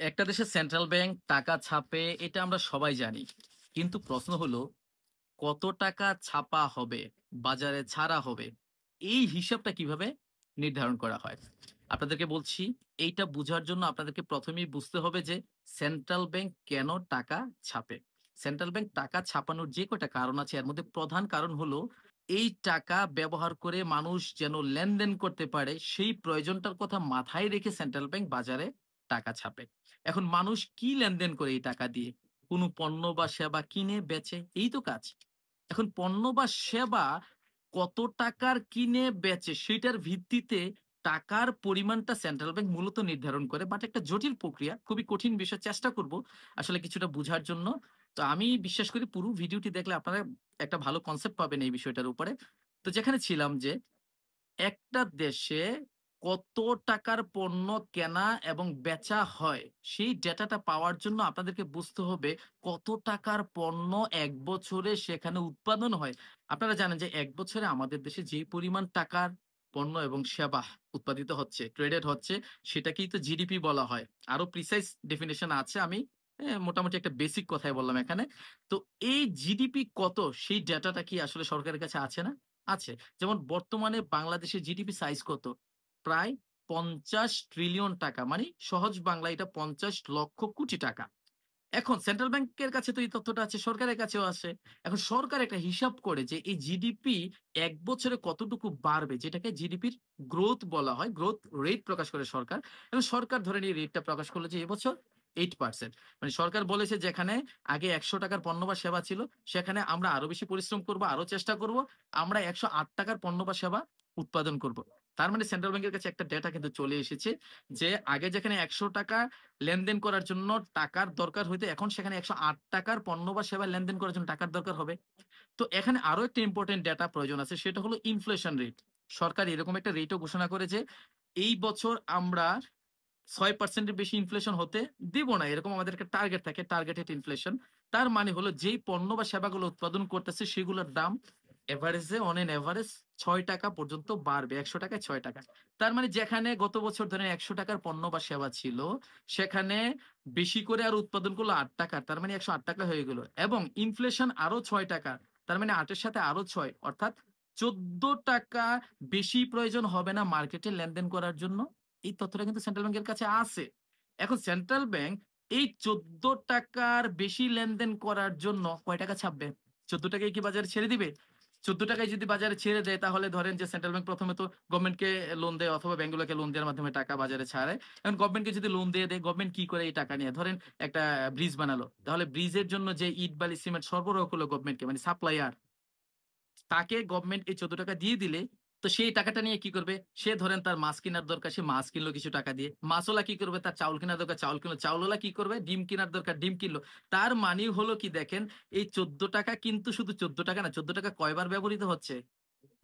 একটা দেশের central bank টাকা ছাপে এটা আমরা সবাই জানি। কিন্তু প্রশ্ন হলো কত টাকা ছাপা হবে, বাজারে ছাড়া হবে, এই হিসাবটা কিভাবে নির্ধারণ করা হয়? আপনাদেরকে বলছি, এইটা বুঝার জন্য আপনাদেরকে প্রথমেই বুঝতে হবে যে সেন্ট্রাল ব্যাংক কেন টাকা ছাপে। সেন্ট্রাল ব্যাংক টাকা ছাপানোর যে কয়টা কারণ আছে এর মধ্যে প্রধান কারণ হলো এই টাকা ব্যবহার করে মানুষ যেন লেনদেন করতে পারে সেই প্রয়োজনটার কথা মাথায় রেখে সেন্ট্রাল ব্যাংক বাজারে টাকা ছাপে। এখন মানুষ কি লেনদেন করে এই টাকা দিয়ে? কোনো পণ্য বা সেবা কিনে বেচে, এই তো কাজ। এখন পণ্য বা সেবা কত টাকার কিনে বেচে সেটার ভিত্তিতে টাকার পরিমাণটা সেন্ট্রাল ব্যাংক মূলত নির্ধারণ করে, বাট একটা জটিল প্রক্রিয়া, খুবই কঠিন বিষয়। চেষ্টা করব আসলে কিছুটা বোঝার জন্য। তো আমি বিশ্বাস করি পুরো ভিডিওটি দেখলে আপনারা একটা ভালো কনসেপ্ট পাবেন এই বিষয়টার উপরে। তো যেখানে ছিলাম যে একটা দেশে কত টাকার পণ্য কেনা এবং বেচা হয় সেই ডেটাটা পাওয়ার জন্য আপনাদেরকে বুঝতে হবে কত টাকার পণ্য এক বছরে সেখানে উৎপাদন হয়। আপনারা জানেন যে এক বছরে আমাদের দেশে যে পরিমাণ টাকার পণ্য এবং সেবা উৎপাদিত হচ্ছে, ট্রেডেড হচ্ছে, সেটাকেই তো জিডিপি বলা হয়। আরো প্রিসাইজ ডেফিনেশন আছে, আমি মোটামুটি একটা বেসিক কথাই বললাম এখানে। তো এই জিডিপি কত, সেই ডেটাটা কি আসলে সরকারের কাছে আছে না? আছে। যেমন বর্তমানে বাংলাদেশের জিডিপি সাইজ কত? প্রায় 50 ট্রিলিয়ন টাকা, মানে সহজ বাংলা এটা 50 লক্ষ কোটি টাকা। এখন সেন্ট্রাল ব্যাংকের কাছে তো এই তথ্যটা আছে, সরকারের কাছেও আছে। এখন সরকার একটা হিসাব করে যে এই জিডিপি এক বছরে কতটুকু বাড়বে, যেটাকে জিডিপির গ্রোথ বলা হয়, গ্রোথ রেট প্রকাশ করে সরকার। এবং সরকার ধরেন এই রেটটা প্রকাশ করলো যে এবছর 8%। মানে সরকার বলেছে যেখানে আগে 100 টাকার পণ্য বা সেবা ছিল, সেখানে আমরা আরো বেশি পরিশ্রম করব, আরো চেষ্টা করব, আমরা 108 টাকার পণ্য বা সেবা উৎপাদন করব। তার মানে সেন্ট্রাল ব্যাংকের কাছে একটা ডেটা কিন্তু চলে এসেছে যে আগে যেখানে 100 টাকা লেনদেন করার জন্য টাকার দরকার হইতো, এখন সেখানে 108 টাকার পণ্য বা সেবা লেনদেন করার জন্য টাকার দরকার হবে। তো এখানে আরো একটা ইম্পর্টেন্ট ডেটা প্রয়োজন আছে, সেটা হলো ইনফ্লেশন রেট। সরকার এরকম একটা রেটও ঘোষণা করে যে এই বছর আমরা 6%-এর বেশি ইনফ্লেশন হতে দিব না, এরকম আমাদের একটা টার্গেট থাকে, টার্গেটেড ইনফ্লেশন। তার মানে হলো যেই পণ্য বা সেবাগুলো উৎপাদন করতেছে সেগুলোর দাম এভারেজে, অন এন এভারেজ 6 টাকা পর্যন্ত বাড়বে, 100 টাকায় 6 টাকা। তার মানে যেখানে গত বছর ধরেন 100 টাকার পণ্য বা সেবা ছিল, সেখানে বেশি করে আর উৎপাদন করলো 8 টাকা, তার মানে 108 টাকা হয়ে গেল। এবং ইনফ্লেশন আরো 6 টাকা, তার মানে 8-এর সাথে আরো 6, অর্থাৎ 14 টাকা বেশি প্রয়োজন হবে না মার্কেটে লেনদেন করার জন্য। এই তথ্যটা কিন্তু সেন্ট্রাল ব্যাংকের কাছে আছে। এখন সেন্ট্রাল ব্যাংক এই 14 টাকার বেশি লেনদেন করার জন্য কয় টাকা ছাপবে? 14 টাকায় কি বাজারে ছেড়ে দিবে? 14 টাকায় যদি বাজারে ছেড়ে দেয় তাহলে ধরেন যে সেন্ট্রাল ব্যাংক প্রথমে তো গভর্নমেন্টকে লোন দেয় অথবা ব্যাংকগুলোকে লোন দেওয়ার মাধ্যমে টাকা বাজারে ছাড়ে। এখন গভর্নমেন্টকে যদি লোন দিয়ে দেয়, গভর্নমেন্ট কি করে এই টাকা নিয়ে? ধরেন একটা ব্রিজ বানালো, তাহলে ব্রিজের জন্য যে ইট বালি সিমেন্ট সরবরাহ করলো গভর্নমেন্টকে, মানে সাপ্লায়ার, তাকে গভর্নমেন্ট এই 14 টাকা দিয়ে দিলে তো সেই টাকাটা নিয়ে কি করবে? সে ধরেন তার মাছ কেনার দরকার, সে মাছ কিনলো কিছু টাকা দিয়ে। মাছওয়ালা কি করবে? তার চাউল কেনার দরকার, চাউল কিনলো। চাউলওয়ালা কি করবে? ডিম কেনার দরকার, ডিম কিনলো। তার মানে হলো কি দেখেন, এই 14 টাকা কিন্তু শুধু 14 টাকা না, 14 টাকা কয়বার ব্যবহৃত হচ্ছে?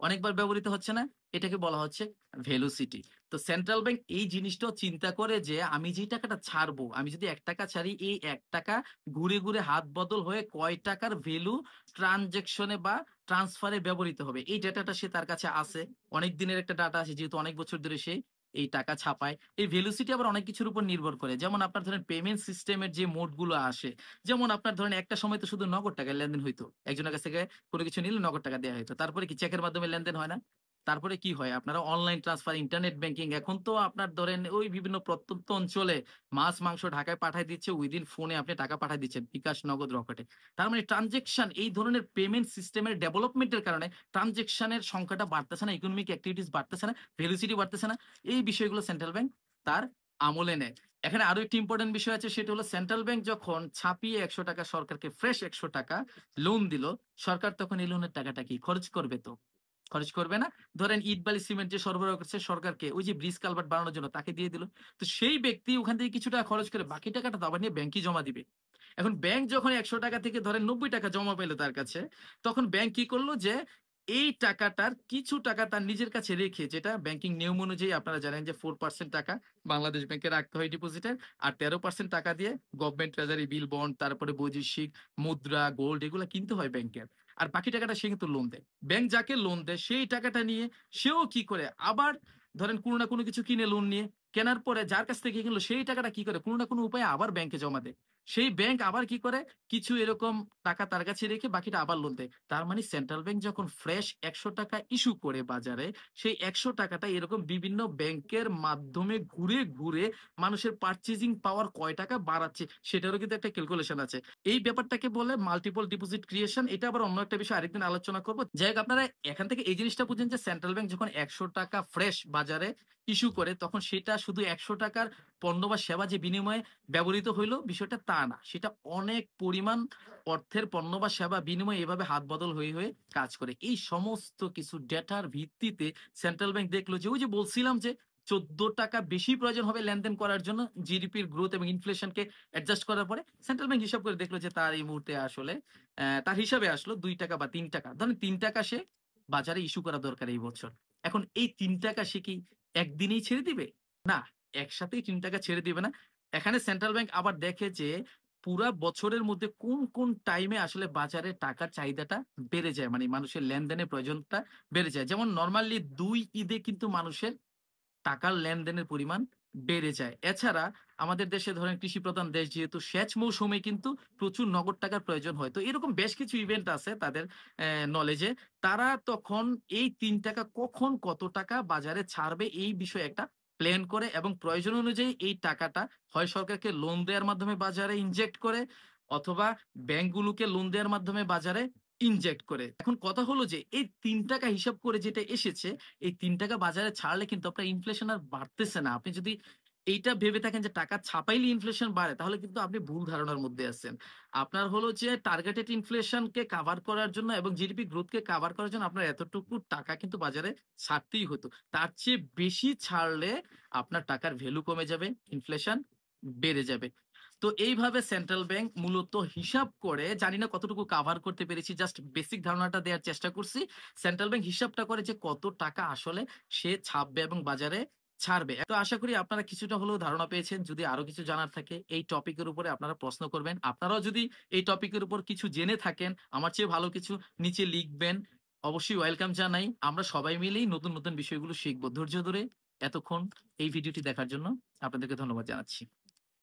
অনেকবার ব্যবহৃত হচ্ছে না? এটাকে বলা হচ্ছে ভেলোসিটি। তো সেন্ট্রাল ব্যাংক এই জিনিসটাও চিন্তা করে যে আমি যে টাকাটা ছাড়বো, আমি যদি 1 টাকা ছাড়ি, এই 1 টাকা ঘুরে ঘুরে হাত বদল হয়ে কয় টাকার ভ্যালু ট্রানজেকশনে বা ট্রান্সফারে ব্যবহৃত হবে, এই ডেটাটা সে তার কাছে আছে। অনেক দিনের একটা ডাটা আছে, যেহেতু অনেক বছর ধরে সে এই টাকা ছাপায়। এই ভেলোসিটি আবার অনেক কিছুর উপর নির্ভর করে, যেমন আপনার ধরেন পেমেন্ট সিস্টেমের যে মোড গুলো আসে। যেমন আপনার ধরেন একটা সময় তো শুধু নগদ টাকায় লেনদেন হইতো, একজনের কাছ থেকে কোনো কিছু নিলে নগদ টাকা দেওয়া হতো। তারপরে কি চেকের মাধ্যমে লেনদেন হয় না? তারপরে কি হয়? আপনারা অনলাইন ট্রান্সফার, ইন্টারনেট ব্যাংকিং, এখন তো আপনার ধরেন ওই বিভিন্ন প্রত্যন্ত অঞ্চলে মাছ মাংস ঢাকায় পাঠায় দিচ্ছে, উইদিন ফোনে আপনি টাকা পাঠায় দিচ্ছেন বিকাশ, নগদ, রকেটে। তার মানে ট্রানজেকশন, এই ধরনের পেমেন্ট সিস্টেমের ডেভেলপমেন্টের কারণে ট্রানজেকশনের সংখ্যাটা বাড়তেছে না, ইকোনমিক অ্যাক্টিভিটিস বাড়তেছে না, ভেলোসিটি বাড়তেছে না। এই বিষয়গুলো সেন্ট্রাল ব্যাংক তার আমলে নেয়। এখানে আরো একটি ইম্পর্টেন্ট বিষয় আছে, সেটা হলো সেন্ট্রাল ব্যাংক যখন ছাপিয়ে 100 টাকা সরকারকে ফ্রেশ 100 টাকা লোন দিল, সরকার তখন এই লোনের টাকাটা কি খরচ করবে? তো খরচ করবে না। ধরেন ইট বালি সিমেন্ট যে সরবরাহ করছে সরকারকে, ওই যে ব্রিজ কালভার্ট বানানোর জন্য তাকে দিয়ে দিল। তো সেই ব্যক্তি ওখান থেকে কিছু টাকা খরচ করে বাকি টাকাটা তো আবার নিয়ে ব্যাংকে জমা দিবে। এখন ব্যাংক যখন 100 টাকা থেকে ধরেন 90 টাকা জমা পেলো তার কাছে, তখন ব্যাংক কি করলো যে এই টাকাটার কিছু টাকা তার নিজের কাছে রেখে, যেটা ব্যাংকিং নিয়ম অনুযায়ী আপনারা জানেন যে 4% টাকা বাংলাদেশ ব্যাংকে রাখতে হয় ডিপোজিটের, আর 13% টাকা দিয়ে গভর্নমেন্ট ট্রেজারি বিল, বন্ড, তারপরে বৈদেশিক মুদ্রা, গোল্ড, এগুলো কিনতে হয় ব্যাংকের। আর বাকি টাকাটা সে কিন্তু লোন দেয়। ব্যাংক যাকে লোন দেয় সেই টাকাটা নিয়ে সেও কি করে আবার ধরেন কোনো না কোনো কিছু কিনে লোন নিয়ে কেনার পরে যার কাছ থেকে কিনলো সেই টাকাটা কি করে কোনো না কোনো উপায়ে আবার ব্যাংকে জমা দেয়। সেই ব্যাংক আবার কি করে কিছু এরকম টাকা তার কাছে রেখে বাকিটা আবার লোন দেয়। তার মানে সেন্ট্রাল ব্যাংক যখন ফ্রেশ ৳১০০ ইস্যু করে বাজারে, সেই ৳১০০ এরকম বিভিন্ন ব্যাংকের মাধ্যমে ঘুরে, ঘুরে মানুষের পারচেজিং পাওয়ার কয় টাকা বাড়াচ্ছে সেটারও কিন্তু একটা ক্যালকুলেশন আছে। এই ব্যাপারটাকে বলে মাল্টিপল ডিপোজিট ক্রিয়েশন। এটা আবার অন্য একটা বিষয় আরেকদিন আলোচনা করব। যাই হোক আপনারা এখান থেকে এই জিনিসটা বুঝেন যে সেন্ট্রাল ব্যাংক যখন ৳১০০ ফ্রেশ বাজারে ইস্যু করে তখন সেটা শুধু ৳১০০ পণ্য বা সেবা যে বিনিময়ে ব্যবহৃত হইল বিষয়টা তা না। সেটা অনেক পরিমাণ অর্থের পণ্য বা সেবা বিনিময়ে এভাবে হাত বদল হয়ে, হয়ে কাজ করে। এই সমস্ত কিছু ডেটার ভিত্তিতে সেন্ট্রাল ব্যাংক দেখলো যে ওই যে বলছিলাম যে ৳১৪ বেশি প্রয়োজন হবে লেনদেন করার জন্য জিডিপির গ্রোথ এবং ইনফ্লেশনকে অ্যাডজাস্ট করার পরে সেন্ট্রাল ব্যাংক হিসাব করে দেখলো যে তার এই মুহূর্তে আসলে তার হিসাবে আসলো ৳২ বা ৳৩। ধরেন ৳৩ সে বাজারে ইস্যু করা দরকার এই বছর। এখন এই ৳৩ সে কি একদিনেই ছেড়ে দিবে? না, একসাথেই ৳৩ ছেড়ে দিবে না। এখানে সেন্ট্রাল ব্যাংক আবার দেখে যে পুরা বছরের মধ্যে কোন, কোন টাইমে আসলে বাজারে টাকার চাহিদাটা বেড়ে যায়। মানে মানুষের লেনদেনের প্রয়োজনটা বেড়ে যায়। যেমন নরমালি ২ ঈদে কিন্তু মানুষের টাকার লেনদেনের পরিমাণ বেড়ে যায়। এছাড়া আমাদের দেশে ধরেন কৃষিপ্রধান দেশ যেহেতু সেচ মৌসুমে কিন্তু প্রচুর নগদ টাকার প্রয়োজন হয়। তো এরকম বেশ কিছু ইভেন্ট আছে তাদের নলেজে। তারা তখন এই ৳৩ কখন কত টাকা বাজারে ছাড়বে এই বিষয়ে একটা প্ল্যান করে এবং প্রয়োজন অনুযায়ী এই টাকাটা হয় সরকারকে লোন দেওয়ার মাধ্যমে বাজারে ইনজেক্ট করে অথবা ব্যাংকগুলোকে লোন দেওয়ার মাধ্যমে বাজারে ইনজেক্ট করে। এখন কথা হলো যে এই ৳৩ হিসাব করে যেটা এসেছে এই ৳৩ বাজারে ছাড়লে কিন্তু আপনার ইনফ্লেশন আর বাড়তেছে না। আপনি যদি এইটা ভেবে থাকেন যে টাকা ছাপাইলে ইনফ্লেশন বাড়ে তাহলে কিন্তু আপনি ভুল ধারণার মধ্যে আছেন। আপনার হলো যে টার্গেটেড ইনফ্লেশন কে কাভার করার জন্য এবং জিডিপি গ্রোথ কে কাভার করার জন্য আপনার এতটুকু টাকা কিন্তু বাজারে ছাড়তেই হতো। তার চেয়ে বেশি ছাড়লে আপনার টাকার ভ্যালু কমে যাবে, ইনফ্লেশন বেড়ে যাবে। তো এইভাবে সেন্ট্রাল ব্যাংক মূলত হিসাব করে জানি না কতটুকু কাভার করতে পেরেছি। জাস্ট বেসিক ধারণাটা দেওয়ার চেষ্টা করছি। সেন্ট্রাল ব্যাংক হিসাবটা করে যে কত টাকা আসলে সে ছাপবে এবং বাজারে ছাড়বে। তো আশা করি আপনারা কিছুটা হলেও ধারণা পেয়েছেন। যদি আরো কিছু জানার থাকে এই টপিকের উপরে আপনারা প্রশ্ন করবেন। আপনারাও যদি এই টপিকের উপর কিছু জেনে থাকেন, আমার চেয়ে ভালো কিছু নিচে লিখবেন। অবশ্যই ওয়েলকাম জানাই। আমরা সবাই মিলেই নতুন, নতুন বিষয়গুলো শিখব। ধৈর্য ধরে এতক্ষণ এই ভিডিওটি দেখার জন্য আপনাদেরকে ধন্যবাদ জানাচ্ছি।